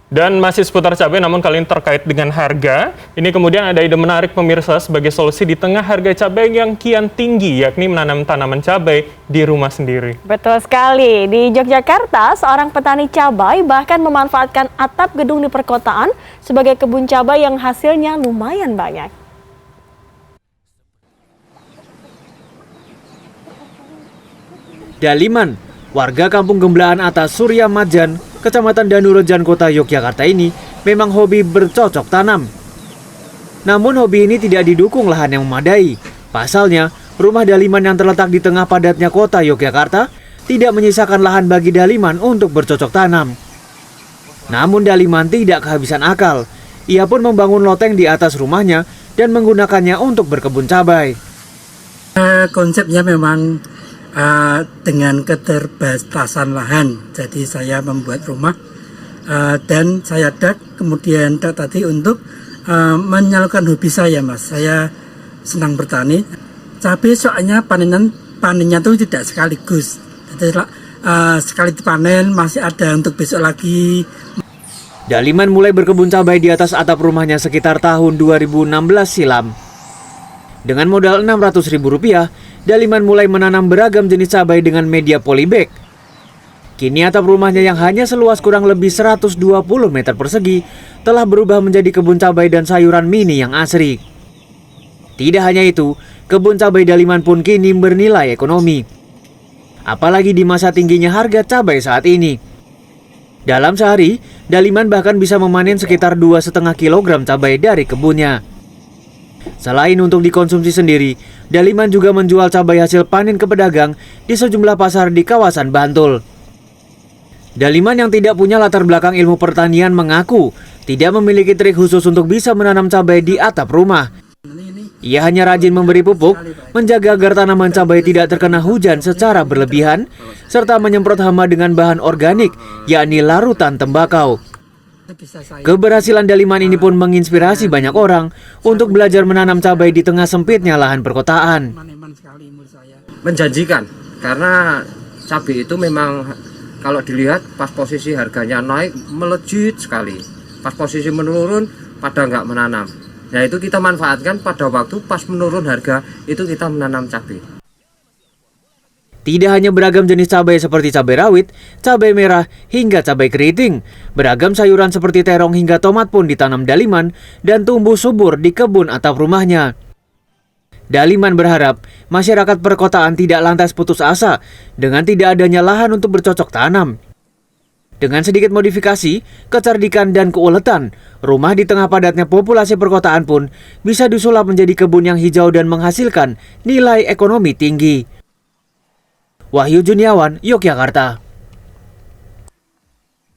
Dan masih seputar cabai, namun kali ini terkait dengan harga. Ini kemudian ada ide menarik pemirsa sebagai solusi di tengah harga cabai yang kian tinggi, yakni menanam tanaman cabai di rumah sendiri. Betul sekali. Di Yogyakarta, seorang petani cabai bahkan memanfaatkan atap gedung di perkotaan sebagai kebun cabai yang hasilnya lumayan banyak. Daliman, warga Kampung Gemblaan atas Surya Madjan, Kecamatan Danurejan, Kota Yogyakarta ini memang hobi bercocok tanam. Namun hobi ini tidak didukung lahan yang memadai. Pasalnya, rumah Daliman yang terletak di tengah padatnya Kota Yogyakarta tidak menyisakan lahan bagi Daliman untuk bercocok tanam. Namun Daliman tidak kehabisan akal. Ia pun membangun loteng di atas rumahnya dan menggunakannya untuk berkebun cabai. Konsepnya memang dengan keterbatasan lahan, jadi saya membuat rumah dan saya kemudian tadi untuk menyalurkan hobi saya, Mas. Saya senang bertani. Cabai soalnya panennya itu tidak sekaligus, jadi sekali dipanen masih ada untuk besok lagi. Daliman mulai berkebun cabai di atas atap rumahnya sekitar tahun 2016 silam. Dengan modal Rp600.000, Daliman mulai menanam beragam jenis cabai dengan media polybag. Kini atap rumahnya yang hanya seluas kurang lebih 120 meter persegi telah berubah menjadi kebun cabai dan sayuran mini yang asri. Tidak hanya itu, kebun cabai Daliman pun kini bernilai ekonomi. Apalagi di masa tingginya harga cabai saat ini. Dalam sehari, Daliman bahkan bisa memanen sekitar 2,5 kg cabai dari kebunnya. Selain untuk dikonsumsi sendiri, Daliman juga menjual cabai hasil panen ke pedagang di sejumlah pasar di kawasan Bantul. Daliman yang tidak punya latar belakang ilmu pertanian mengaku tidak memiliki trik khusus untuk bisa menanam cabai di atap rumah. Ia hanya rajin memberi pupuk, menjaga agar tanaman cabai tidak terkena hujan secara berlebihan, serta menyemprot hama dengan bahan organik, yakni larutan tembakau. Keberhasilan Daliman ini pun menginspirasi banyak orang untuk belajar menanam cabai di tengah sempitnya lahan perkotaan. Menjanjikan, karena cabai itu memang kalau dilihat pas posisi harganya naik melejit sekali. Pas posisi menurun pada nggak menanam. Nah itu kita manfaatkan pada waktu pas menurun harga itu kita menanam cabai. Tidak hanya beragam jenis cabai seperti cabai rawit, cabai merah, hingga cabai keriting. Beragam sayuran seperti terong hingga tomat pun ditanam Daliman dan tumbuh subur di kebun atap rumahnya. Daliman berharap masyarakat perkotaan tidak lantas putus asa dengan tidak adanya lahan untuk bercocok tanam. Dengan sedikit modifikasi, kecerdikan dan keuletan, rumah di tengah padatnya populasi perkotaan pun bisa disulap menjadi kebun yang hijau dan menghasilkan nilai ekonomi tinggi. Wahyu Juniawan, Yogyakarta.